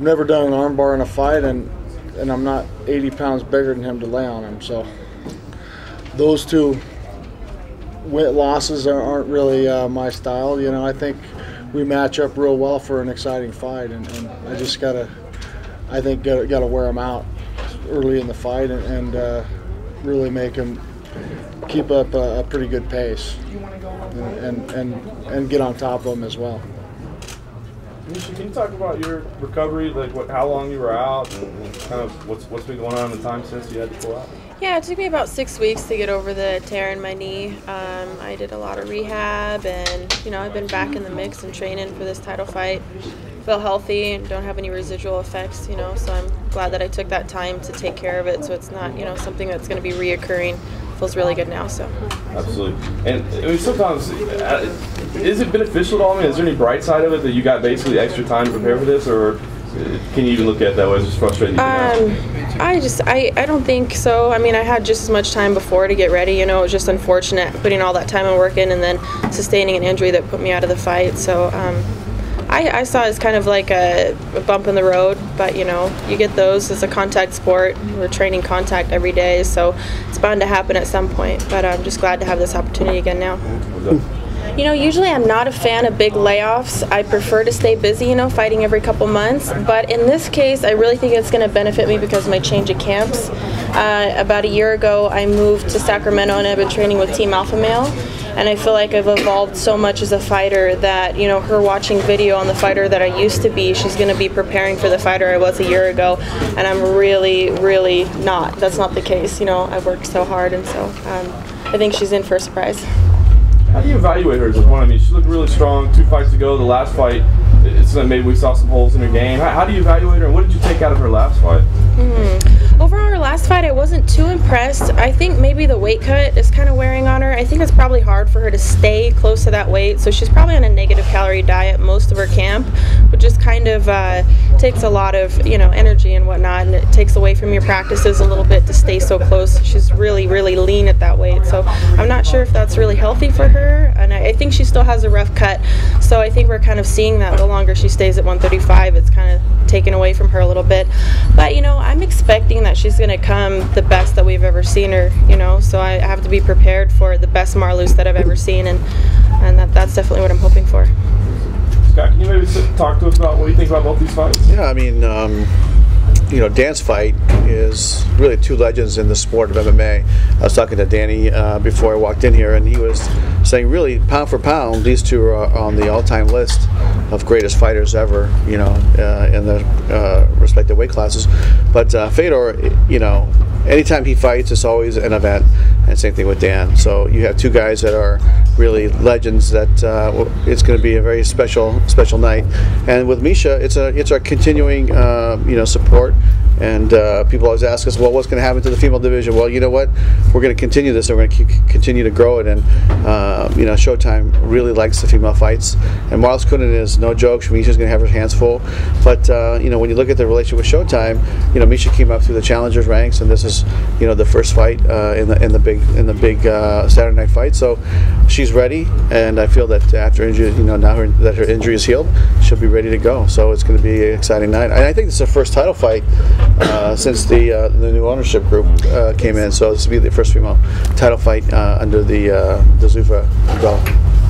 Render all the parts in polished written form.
never done an armbar in a fight, and I'm not 80 pounds bigger than him to lay on him. So those two losses aren't really my style. You know, I think we match up real well for an exciting fight, and I just gotta wear him out early in the fight and really make him keep up a pretty good pace and get on top of him as well. Miesha, can you talk about your recovery, like how long you were out, and kind of what's been going on in the time since you had to pull out? Yeah, it took me about 6 weeks to get over the tear in my knee. I did a lot of rehab, and I've been back in the mix and training for this title fight. Feel healthy and don't have any residual effects, so I'm glad that I took that time to take care of it, so it's not something that's going to be reoccurring. Feels really good now. So absolutely. And I mean, sometimes is it beneficial at all? I mean, is there any bright side of it that you got basically extra time to prepare for this, or can you even look at it that way? It's just frustrating. I don't think so. I mean, I had just as much time before to get ready. It was just unfortunate putting all that time and work in and then sustaining an injury that put me out of the fight. So I saw it as kind of like a bump in the road, but you get those. It's a contact sport. We're training contact every day, so it's bound to happen at some point. But I'm just glad to have this opportunity again now. Usually I'm not a fan of big layoffs. I prefer to stay busy, fighting every couple months. But in this case, I really think it's going to benefit me because of my change of camps. About a year ago, I moved to Sacramento, and I've been training with Team Alpha Male. And I feel like I've evolved so much as a fighter that, her watching video on the fighter that I used to be, she's going to be preparing for the fighter I was a year ago. And I'm really, really not. That's not the case. I worked so hard, and so I think she's in for a surprise. How do you evaluate her as a opponent? I mean, she looked really strong 2 fights ago. The last fight, it's maybe we saw some holes in her game. How do you evaluate her, and what did you take out of her last fight? Overall, her last fight, I wasn't too impressed. I think maybe the weight cut is kind of wearing on her. I think it's probably hard for her to stay close to that weight, so she's probably on a negative calorie diet most of her camp, which just kind of takes a lot of energy and whatnot, and it takes away from your practices a little bit to stay so close. She's really, really lean at that weight, so I'm not sure if that's really healthy for her, and I think she still has a rough cut, so I think we're kind of seeing that the longer she stays at 135, it's kind of taken away from her a little bit. But I'm expecting that she's going to come the best that we've ever seen her, so I have to be prepared for the best Marloes that I've ever seen, and that's definitely what I'm hoping for. Scott, can you maybe talk to us about what you think about both these fights? Yeah, I mean, Dan's fight is really two legends in the sport of MMA. I was talking to Danny before I walked in here, and he was saying really pound for pound, these two are on the all-time list of greatest fighters ever, in the respective weight classes. But Fedor, anytime he fights, it's always an event, and same thing with Dan. So you have two guys that are really legends. That it's going to be a very special night. And with Miesha, it's our continuing support. And people always ask us, well, what's going to happen to the female division? Well, you know what? We're going to continue this, and we're going to continue to grow it. And Showtime really likes the female fights. And Marloes Kunin is no joke. Miesha's going to have her hands full. But when you look at the relationship with Showtime, Miesha came up through the challengers ranks, and this is the first fight in the big Saturday night fight. So she's ready, and I feel that after injury, now that her injury is healed, she'll be ready to go. So it's going to be an exciting night. And I think it's her first title fight since the new ownership group came in. So this will be the first female title fight under the Zuffa umbrella.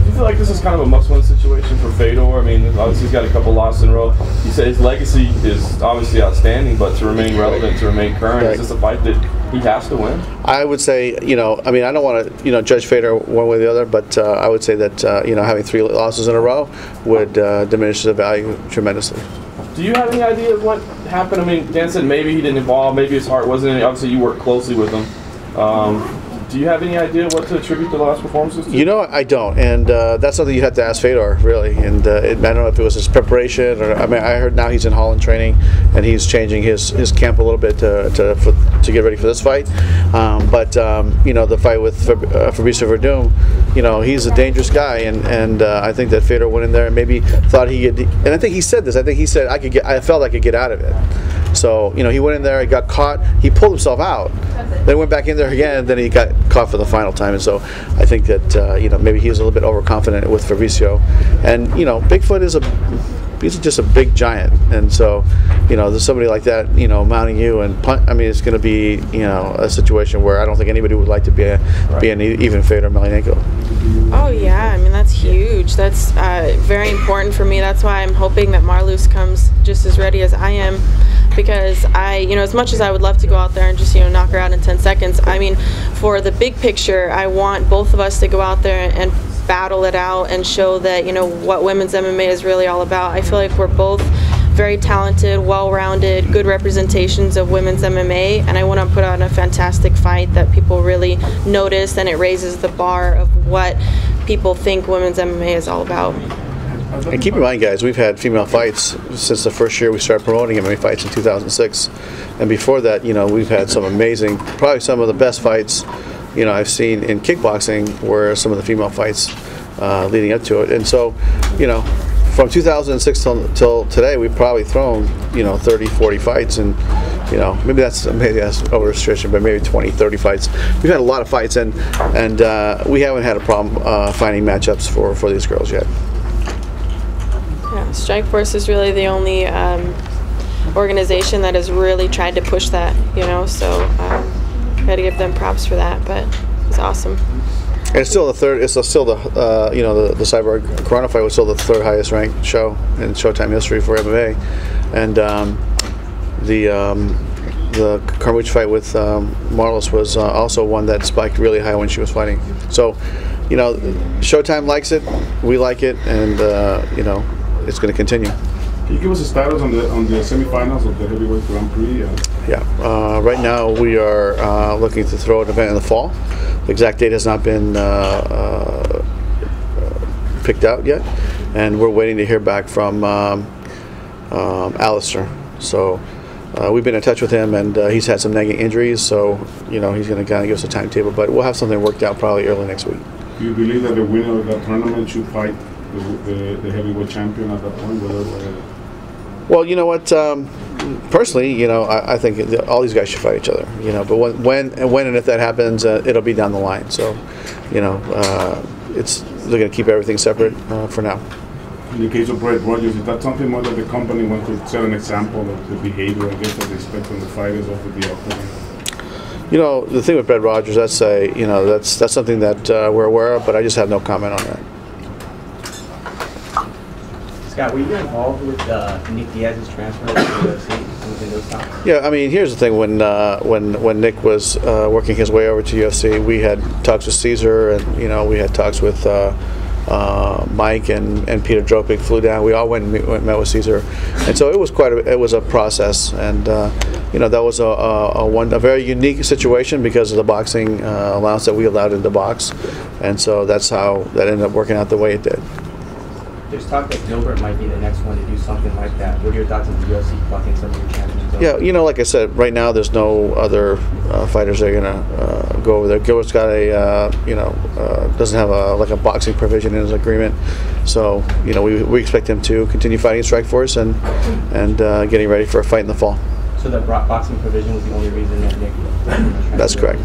Do you feel like this is kind of a must-win situation for Fedor? I mean, obviously he's got a couple losses in a row. You say his legacy is obviously outstanding, but to remain relevant, to remain current, right. Is this a fight that he has to win? I would say, I don't want to, judge Fedor one way or the other, but I would say that, having 3 losses in a row would diminish the value tremendously. Do you have any idea of what happened? I mean, Dan said maybe he didn't evolve, maybe his heart wasn't in it. Obviously, you work closely with him. Do you have any idea what to attribute the last performances to? I don't, and that's something you have to ask Fedor, really. And I don't know if it was his preparation, or I heard now he's in Holland training, and he's changing his camp a little bit to get ready for this fight. The fight with Fabricio Verdum, he's a dangerous guy, and I think that Fedor went in there and maybe thought he could. And I think he said this. I think he said I felt I could get out of it. So he went in there, he got caught, he pulled himself out, then went back in there again, and then he got caught for the final time. And so I think that maybe he was a little bit overconfident with Fabricio. And Bigfoot is a he's just a big giant, and so, you know, there's somebody like that, you know, mounting you and punt. I mean, it's going to be, you know, a situation where I don't think anybody would like to be even Fedor Emelianenko. Oh yeah, I mean that's huge. That's very important for me. That's why I'm hoping that Marlus comes just as ready as I am, because you know, as much as I would love to go out there and just, you know, knock her out in 10 seconds, I mean, for the big picture, I want both of us to go out there and battle it out and show that, you know, what women's MMA is really all about. I feel like we're both very talented, well-rounded, good representations of women's MMA, and I want to put on a fantastic fight that people really notice, and it raises the bar of what people think women's MMA is all about. And keep in mind, guys, we've had female fights since the first year we started promoting MMA fights in 2006, and before that, you know, we've had some amazing, probably some of the best fights, you know, I've seen in kickboxing were some of the female fights leading up to it. And so, you know, from 2006 till today, we've probably thrown, you know, 30, 40 fights, and, you know, maybe that's over restriction, but maybe 20, 30 fights. We've had a lot of fights, and we haven't had a problem finding matchups for these girls yet. Yeah, Strikeforce is really the only organization that has really tried to push that, you know, so got to give them props for that, but it's awesome. And it's still the third. It's still the you know, the Cyborg Corona fight was still the third highest ranked show in Showtime history for MMA, and the Carmouche fight with Marlus was also one that spiked really high when she was fighting. So, you know, Showtime likes it, we like it, and you know, it's going to continue. Can you give us a status on the semifinals of the heavyweight Grand Prix? Yeah, right now we are looking to throw an event in the fall. The exact date has not been picked out yet, and we're waiting to hear back from Alistair. So we've been in touch with him, and he's had some nagging injuries, so, you know, he's going to kind of give us a timetable, but we'll have something worked out probably early next week. Do you believe that the winner of that tournament should fight the heavyweight champion at that point? Well, you know what? Personally, you know, I think all these guys should fight each other. You know, but when and if that happens, it'll be down the line. So, you know, they're going to keep everything separate for now. In the case of Brett Rogers, is that something more that the company wants to set an example of the behavior, I guess, that they expect from the fighters over the octagon? You know, the thing with Brett Rogers, I'd say, you know, that's something that we're aware of, but I just have no comment on that. Scott, were you involved with Nick Diaz's transfer to the UFC? Yeah, I mean, here's the thing. When Nick was working his way over to UFC, we had talks with Caesar, and, you know, we had talks with Mike and Peter Dropic flew down. We all went and met with Caesar, and so it was a process, and you know, that was a very unique situation because of the boxing allowance that we allowed in the box, and so that's how that ended up working out the way it did. There's talk that Gilbert might be the next one to do something like that. What are your thoughts on the UFC bucking some of your champions? Yeah, you know, like I said, right now there's no other fighters that are gonna go over there. Gilbert's got a, you know, doesn't have like a boxing provision in his agreement, so, you know, we expect him to continue fighting Strikeforce and getting ready for a fight in the fall. So the boxing provision was the only reason that Nick? That's correct.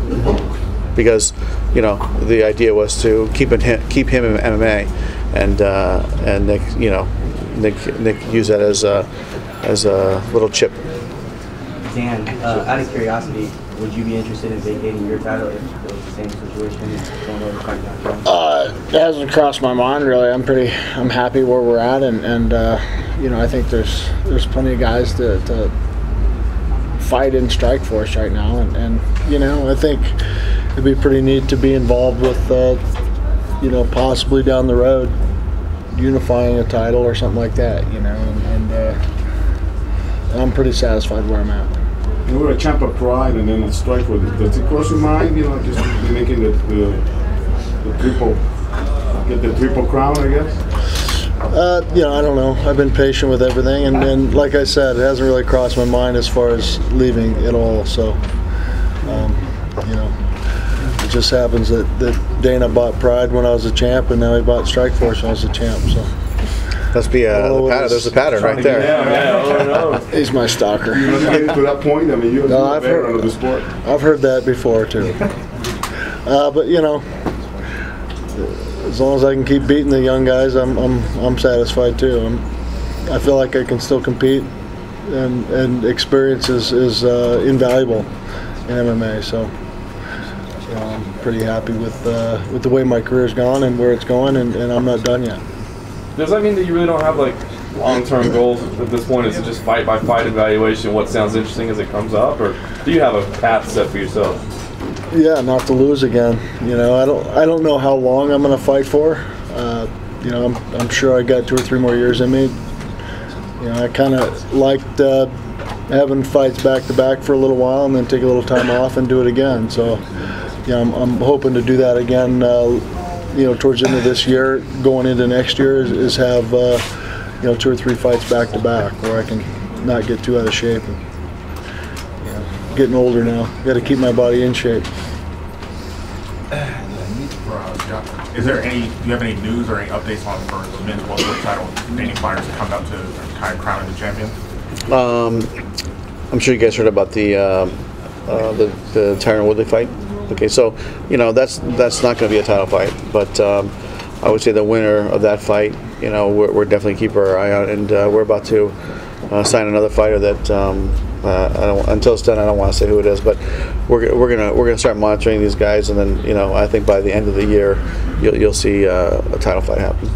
Because, you know, the idea was to keep him in MMA, and Nick, you know, Nick used that as a little chip. Dan, out of curiosity, would you be interested in vacating your title if it was the same situation? It hasn't crossed my mind really. I'm happy where we're at, and you know, I think there's plenty of guys to fight in Strikeforce right now, and you know, I think it'd be pretty neat to be involved with, you know, possibly down the road unifying a title or something like that, you know, and I'm pretty satisfied where I'm at. You were a champ of Pride and then a Strikeforce. Does it cross your mind, you know, just making the triple crown, I guess? You know, I don't know. I've been patient with everything, and like I said, it hasn't really crossed my mind as far as leaving at all. So, you know, it just happens that Dana bought Pride when I was a champ, and now he bought Strikeforce when I was a champ. So must be the pattern. There's a pattern right there. Yeah. He's my stalker. You're not getting to that point. I mean, you're a veteran of the sport. I've heard that before too. But you know, as long as I can keep beating the young guys, I'm satisfied too. I feel like I can still compete, and experience is invaluable in MMA. So I'm pretty happy with the way my career's gone and where it's going, and I'm not done yet. Does that mean that you really don't have like long-term goals at this point? Is it just fight-by-fight evaluation, what sounds interesting as it comes up, or do you have a path set for yourself? Yeah, not to lose again. I don't know how long I'm going to fight for. I'm sure I got 2 or 3 more years in me. I kind of liked having fights back-to-back for a little while and then take a little time off and do it again. So, I'm hoping to do that again. Towards the end of this year, going into next year, is have 2 or 3 fights back-to-back where I can not get too out of shape. Getting older now, got to keep my body in shape. Do you have any news or any updates on for the men's welterweight title? Any fighters that come up to kind of crowning the champion? I'm sure you guys heard about the Tyron Woodley fight. Okay, so that's not going to be a title fight, but I would say the winner of that fight, we're definitely keep our eye out, and we're about to sign another fighter that. Until it's done, I don't want to say who it is, but we're gonna start monitoring these guys, and then I think by the end of the year, you'll see a title fight happen.